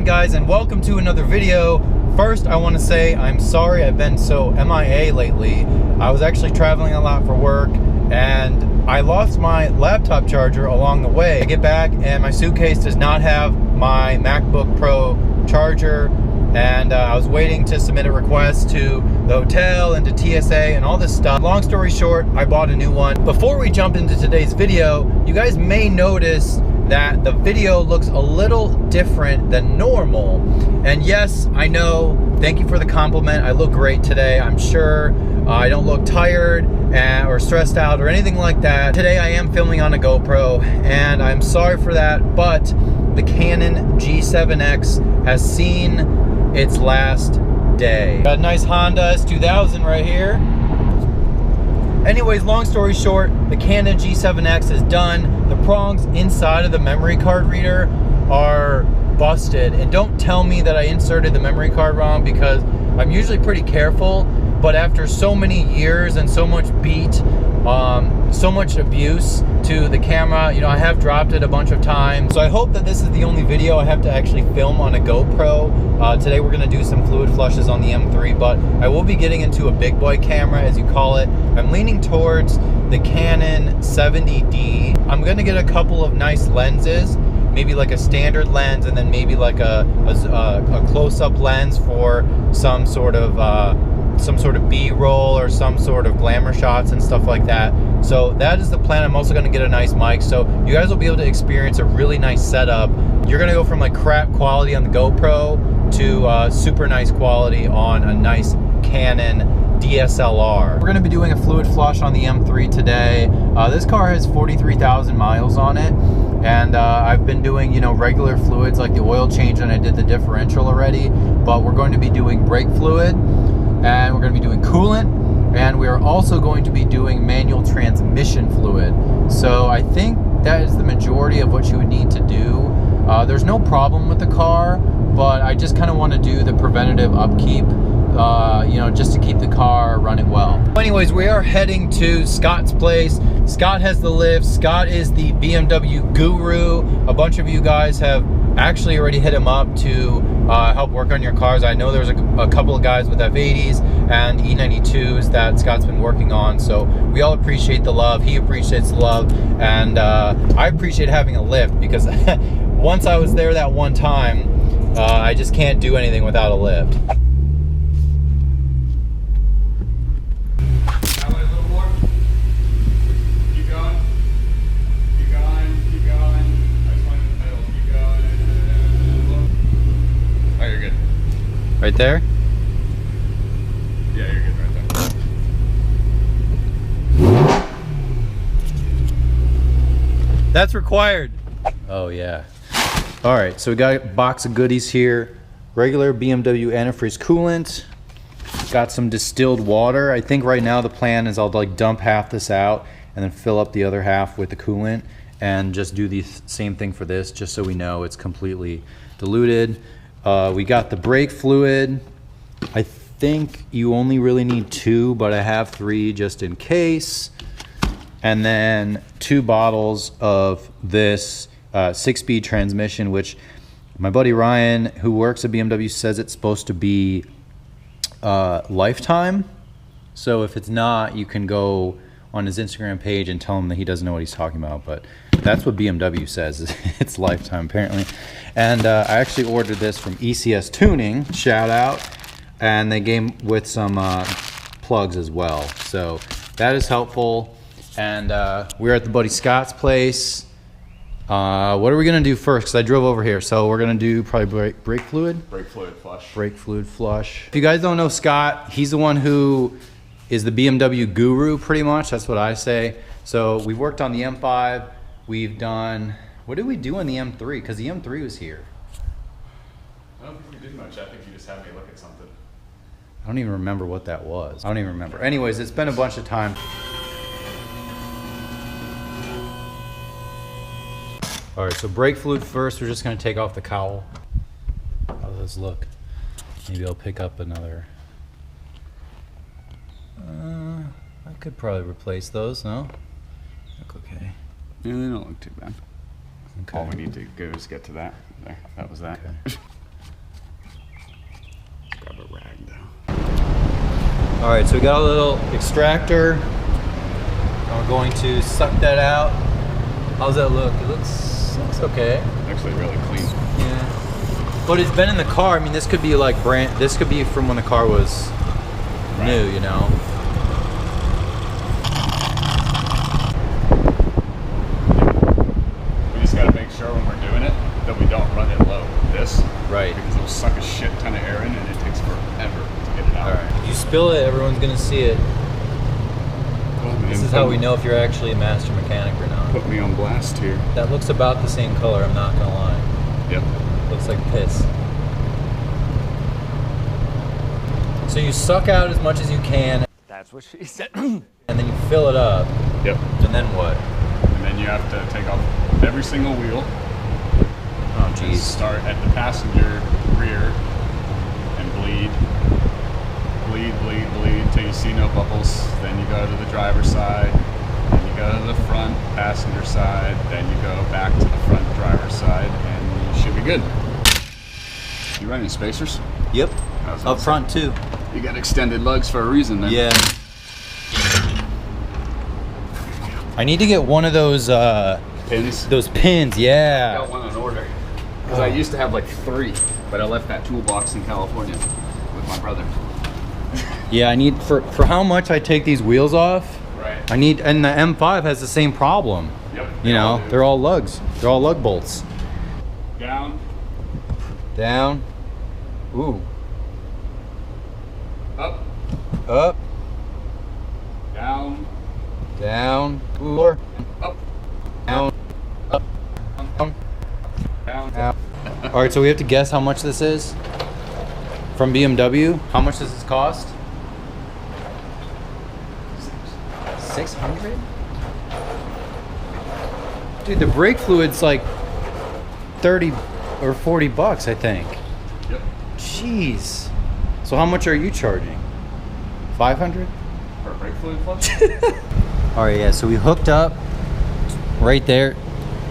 guys, and welcome to another video. First, I want to say I'm sorry I've been so MIA lately. I was actually traveling a lot for work, and I lost my laptop charger along the way. I get back, and my suitcase does not have my MacBook Pro charger, and I was waiting to submit a request to the hotel and to TSA and all this stuff. Long story short, I bought a new one. Before we jump into today's video, you guys may notice that the video looks a little different than normal. And yes, I know, thank you for the compliment. I look great today, I'm sure. I don't look tired or stressed out or anything like that. Today I am filming on a GoPro, and I'm sorry for that, but the Canon G7X has seen its last day. Got a nice Honda S2000 right here. Anyways, long story short, the Canon G7X is done. The prongs inside of the memory card reader are busted. And don't tell me that I inserted the memory card wrong, because I'm usually pretty careful. But after so many years and so much beat, so much abuse to the camera, you know, I have dropped it a bunch of times. So I hope that this is the only video I have to actually film on a GoPro. Today we're gonna do some fluid flushes on the M3, but I will be getting into a big boy camera, as you call it. I'm leaning towards the Canon 70D. I'm gonna get a couple of nice lenses, maybe like a standard lens, and then maybe like a close-up lens for some sort of B-roll or some sort of glamour shots and stuff like that. So that is the plan. I'm also going to get a nice mic, so you guys will be able to experience a really nice setup. You're going to go from like crap quality on the GoPro to super nice quality on a nice Canon DSLR. We're going to be doing a fluid flush on the M3 today. This car has 43,000 miles on it, and I've been doing, you know, regular fluids like the oil change, and I did the differential already, but we're going to be doing brake fluid, and we're going to be doing coolant, and we are also going to be doing manual transmission fluid. So I think that is the majority of what you would need to do. There's no problem with the car, but I just kind of want to do the preventative upkeep, you know, just to keep the car running well. Anyways, we are heading to Scott's place. Scott has the lift. Scott is the BMW guru. A bunch of you guys have actually already hit him up to help work on your cars. I know there's a couple of guys with F80s and E92s that Scott's been working on, so we all appreciate the love. He appreciates the love, and I appreciate having a lift, because once I was there that one time, I just can't do anything without a lift. Right there? Yeah, you're good right there. That's required. Oh yeah. All right, so we got a box of goodies here. Regular BMW antifreeze coolant. Got some distilled water. I think right now the plan is I'll like dump half this out and then fill up the other half with the coolant, and just do the same thing for this, just so we know it's completely diluted. We got the brake fluid. I think you only really need 2, but I have 3 just in case. And then 2 bottles of this 6-speed transmission, which my buddy Ryan, who works at BMW, says it's supposed to be lifetime. So if it's not, you can go on his Instagram page and tell him that he doesn't know what he's talking about, but that's what BMW says. It's lifetime apparently. And I actually ordered this from ECS Tuning, shout out, and they came with some plugs as well, so that is helpful. And we're at the buddy Scott's place. What are we gonna do first? Because I drove over here, so we're gonna do probably brake fluid? Brake fluid flush. Brake fluid flush. If you guys don't know Scott, he's the one who is the BMW guru, pretty much. That's what I say. So we've worked on the M5. We've done, what did we do on the M3? Because the M3 was here. I don't think you did much. I think you just had me look at something. I don't even remember what that was. I don't even remember. Anyways, it's been a bunch of time. All right, so brake fluid first. We're just gonna take off the cowl. How does this look? Maybe I'll pick up another. I could probably replace those, no? Look okay. Yeah, they don't look too bad. Okay. All we need to go is get to that. There, that was that. Okay. rag though. All right, so we got a little extractor. And we're going to suck that out. How's that look? It looks okay. Actually really clean. Yeah. But it's been in the car. I mean, this could be like this could be from when the car was new, you know? We just gotta make sure when we're doing it that we don't run it low with this. Right. Because it'll suck a shit ton of air in and it takes forever to get it out. All right. If you spill it, everyone's gonna see it. This is how we know if you're actually a master mechanic or not. Put me on blast here. That looks about the same color, I'm not gonna lie. Yep. Looks like piss. So you suck out as much as you can. That's what she said. And then you fill it up. Yep. And then what? And then you have to take off every single wheel. Oh, And geez. start at the passenger rear and bleed. Bleed till you see no bubbles. Then you go to the driver's side. Then you go to the front passenger side. Then you go back to the front driver's side, and you should be good. You running spacers? Yep. How's that Up front too. You got extended lugs for a reason then. Yeah. I need to get one of those Pins? those pins, I yeah. got one on order. Because I used to have like 3, but I left that toolbox in California with my brother. Yeah, I need for how much I take these wheels off. Right. I need, and the M5 has the same problem. Yep. You know, do. they're all lugs. They're all lug bolts. Down. Down. Ooh. Up. Up. Down. Down. Ooh. More. Up. Down. Up. Down. Down. Down. All right, so we have to guess how much this is from BMW. How much does this cost? 600? Dude, the brake fluid's like 30 or 40 bucks, I think. Yep. Jeez. So how much are you charging? 500? For a brake fluid flush? All right, yeah, so we hooked up right there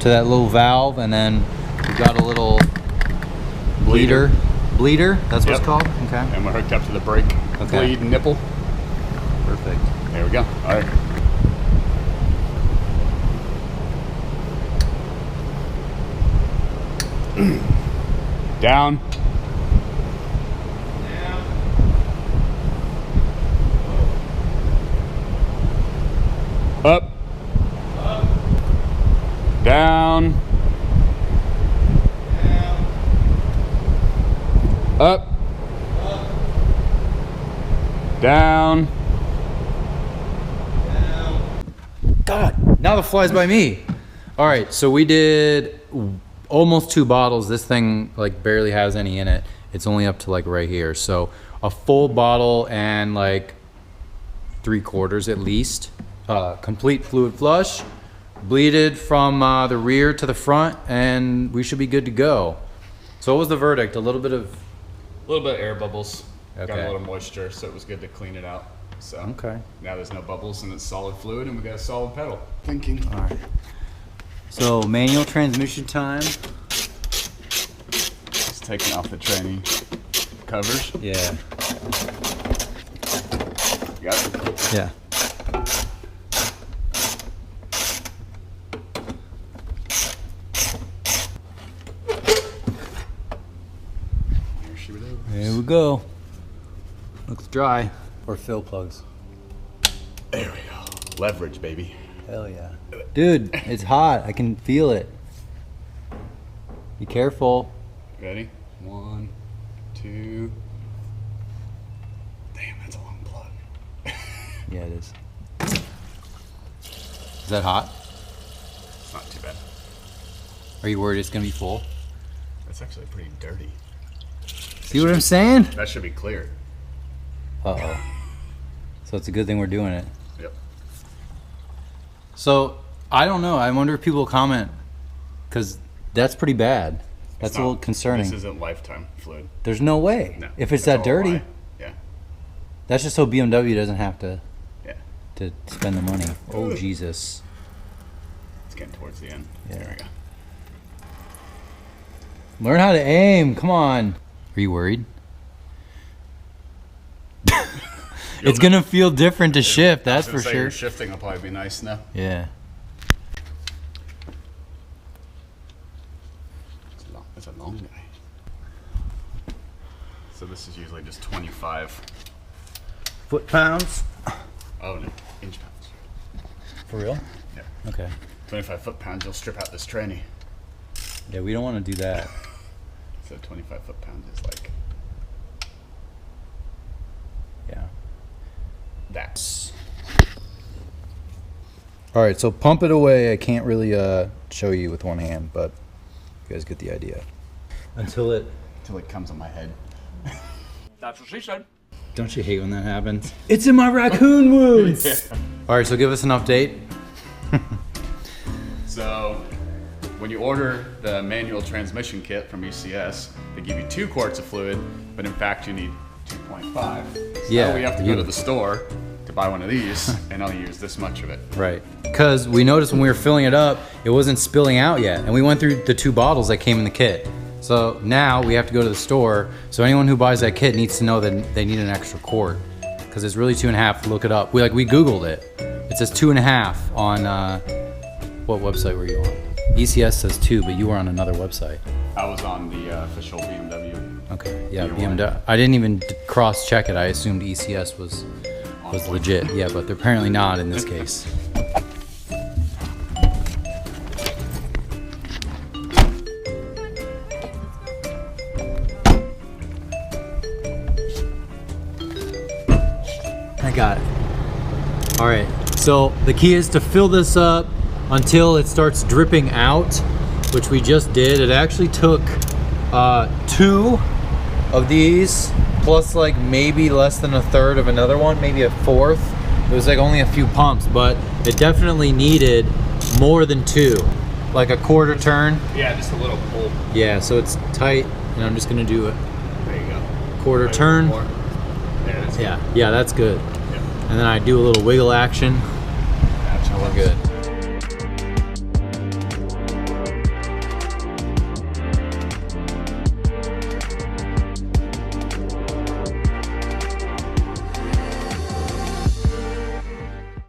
to that little valve, and then we got a little bleeder. Bleeder, that's what Yep. it's called? Okay. And we're hooked up to the brake Okay. bleed nipple. Perfect. There we go. All right. Down. Up. Down. Up. Down. God, now the flies by me. All right, so we did almost 2 bottles. This thing like barely has any in it. It's only up to like right here. So a full bottle and like 3/4 at least. Complete fluid flush, bleeded from the rear to the front, and we should be good to go. So what was the verdict? A little bit of air bubbles. Got Okay. a little moisture, so it was good to clean it out. So Okay. now there's no bubbles and it's solid fluid, and we got a solid pedal. Thinking. All right. So manual transmission time. Just taking off the tranny covers. Yeah. Got it. Yeah. Here she goes. There we go. Looks dry. Or fill plugs. There we go. Leverage, baby. Hell yeah. Dude, it's hot. I can feel it. Be careful. Ready? 1, 2. Damn, that's a long plug. Yeah, it is. Is that hot? It's not too bad. Are you worried it's gonna be full? That's actually pretty dirty. See what I'm saying? That should be clear. Uh-oh. So it's a good thing we're doing it. Yep. So, I don't know. I wonder if people will comment. Because that's pretty bad. That's It's a little not- concerning. This isn't lifetime fluid. There's no way. No. If it's that's that all a dirty, lie. Yeah. that's just so BMW doesn't have to Yeah. spend the money. Oh, Jesus. It's getting towards the end. Yeah. There we go. Learn how to aim. Come on. Are you worried? It's gonna feel different to shift, that's for sure. Your shifting will probably be nice now. Yeah. It's a long guy. So this is usually just 25 foot-pounds? Oh, no, inch pounds. For real? Yeah. Okay. 25 foot-pounds, you'll strip out this tranny. Yeah, we don't want to do that. So 25 foot-pounds is like... Yeah. That's... Alright, so pump it away. I can't really show you with one hand, but you guys get the idea. Until it comes on my head. That's what she said. Don't you hate when that happens? It's in my raccoon wounds! Yeah. Alright, so give us an update. So, when you order the manual transmission kit from ECS, they give you 2 quarts of fluid, but in fact you need 2.5. So Yeah, now we have to go to the store to buy one of these, and I'll use this much of it. Right. Because we noticed when we were filling it up, it wasn't spilling out yet. And we went through the 2 bottles that came in the kit. So now we have to go to the store. So anyone who buys that kit needs to know that they need an extra quart. Because it's really 2.5. Look it up. We Googled it. It says 2.5 on, what website were you on? ECS says 2, but you were on another website. I was on the official BMW. Okay, yeah, Either BMW. one. I didn't even cross-check it. I assumed ECS was legit. Yeah, but they're apparently not in this case. I got it. All right, so the key is to fill this up until it starts dripping out, which we just did. It actually took 2 of these, plus like maybe less than a third of another one, maybe a fourth. It was like only a few pumps, but it definitely needed more than 2, like a quarter turn. Yeah, just a little pull. Yeah, so it's tight, and I'm just gonna do it. There you go. Quarter turn. More. There it is. Yeah, that's good. Yeah. And then I do a little wiggle action. That's how We're good.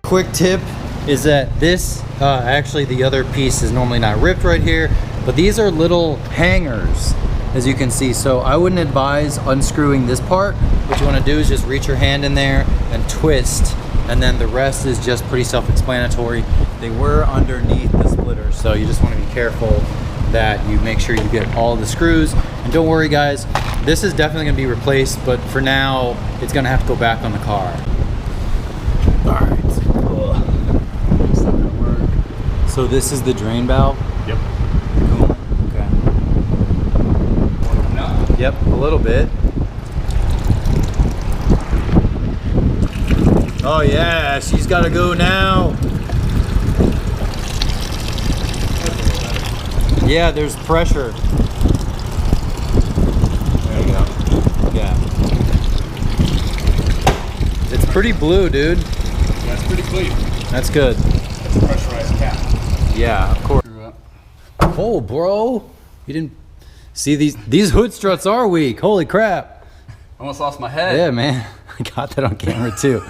Quick tip is that this, actually the other piece is normally not ripped right here, but these are little hangers, as you can see. So I wouldn't advise unscrewing this part. What you want to do is just reach your hand in there and twist, and then the rest is just pretty self-explanatory. They were underneath the splitter, so you just want to be careful that you make sure you get all the screws. And don't worry guys, this is definitely going to be replaced, but for now it's going to have to go back on the car. All right. So this is the drain valve? Yep. Coolant? Okay. Yep, a little bit. Oh yeah, she's gotta go now. Yeah, there's pressure. There you go. Yeah. It's pretty blue, dude. That's pretty clean. That's good. That's a pressurized cap. Yeah, of course. Oh, bro. You didn't see these hood struts are weak. Holy crap. Almost lost my head. Yeah, man. I got that on camera too.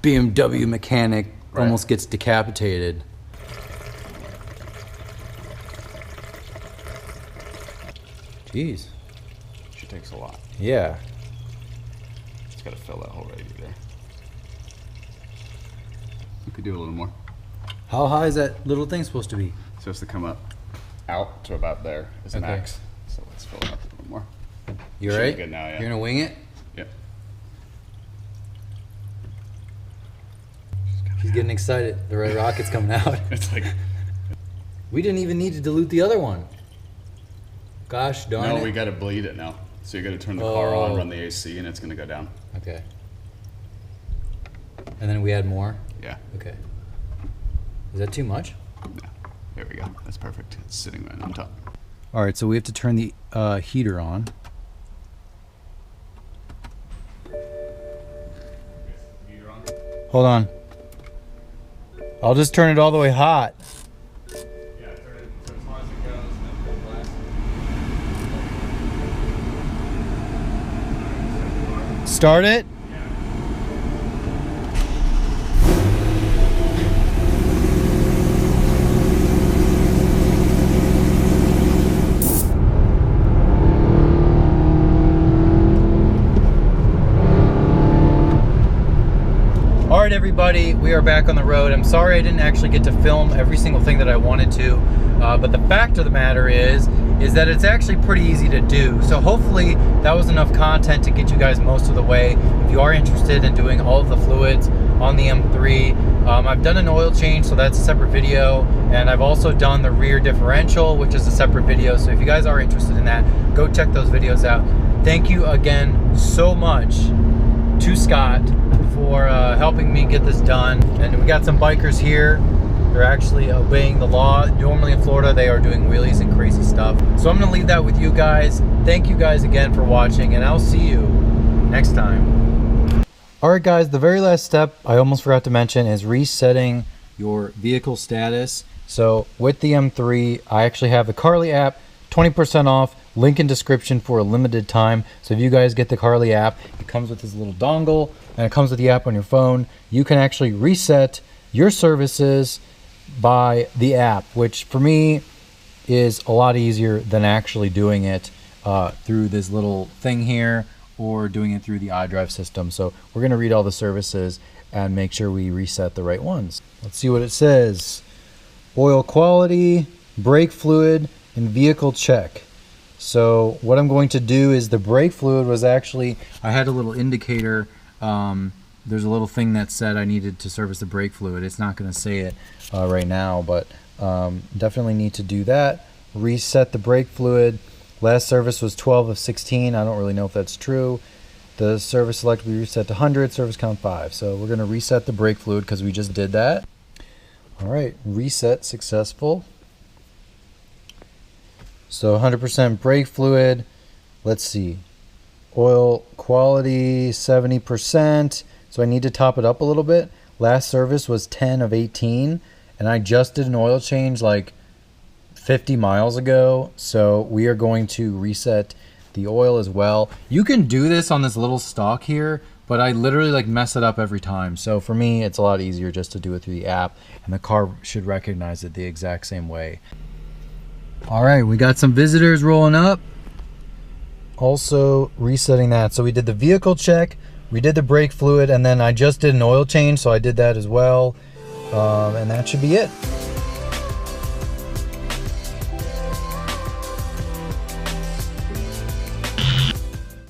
BMW mechanic almost gets decapitated. Jeez. She takes a lot. Yeah. Just gotta fill that hole right there. You could do a little more. How high is that little thing supposed to be? It's supposed to come up out to about there is an Okay. X. So let's fill it up a little more. You Should be right? good now, yeah. You're gonna wing it? Yep. He's getting excited. The red rocket's coming out. It's like, We didn't even need to dilute the other one. Gosh darn it. no, we gotta bleed it now. So you gotta turn the car on, Oh. run the AC, and it's gonna go down. Okay. And then we add more? Yeah. Okay. Is that too much? Yeah. There we go. That's perfect. It's sitting right on top. All right, so we have to turn the heater on. Hold on. I'll just turn it all the way hot. Yeah, turn it as far as it goes, and then full blast. Start it? Yeah. everybody, we are back on the road. I'm sorry I didn't actually get to film every single thing that I wanted to, but the fact of the matter is that it's actually pretty easy to do. So hopefully that was enough content to get you guys most of the way. If you are interested in doing all of the fluids on the M3, I've done an oil change, so that's a separate video, and I've also done the rear differential, which is a separate video. So if you guys are interested in that, go check those videos out. Thank you again so much to Scott for helping me get this done. And we got some bikers here. They're actually obeying the law. Normally in Florida, they are doing wheelies and crazy stuff. So I'm gonna leave that with you guys. Thank you guys again for watching, and I'll see you next time. All right, guys, the very last step I almost forgot to mention is resetting your vehicle status. So with the M3, I actually have the Carly app, 20% off, link in description for a limited time. So if you guys get the Carly app, it comes with this little dongle and it comes with the app on your phone. You can actually reset your services by the app, which for me is a lot easier than actually doing it through this little thing here or doing it through the iDrive system. So we're gonna read all the services and make sure we reset the right ones. Let's see what it says. Oil quality, brake fluid, and vehicle check. So what I'm going to do is the brake fluid was actually, I had a little indicator. There's a little thing that said I needed to service the brake fluid. It's not going to say it right now, but definitely need to do that. Reset the brake fluid. Last service was 12 of 16. I don't really know if that's true. The service select we reset to 100, service count 5. So we're going to reset the brake fluid because we just did that. All right, reset successful. So 100% brake fluid. Let's see. Oil quality 70%. So I need to top it up a little bit. Last service was 10 of 18, and I just did an oil change like 50 miles ago. So we are going to reset the oil as well. You can do this on this little stalk here, but I literally like mess it up every time. So for me, it's a lot easier just to do it through the app, and the car should recognize it the exact same way. All right, we got some visitors rolling up. Also resetting that. So we did the vehicle check, we did the brake fluid, and then I just did an oil change, so I did that as well. And that should be it.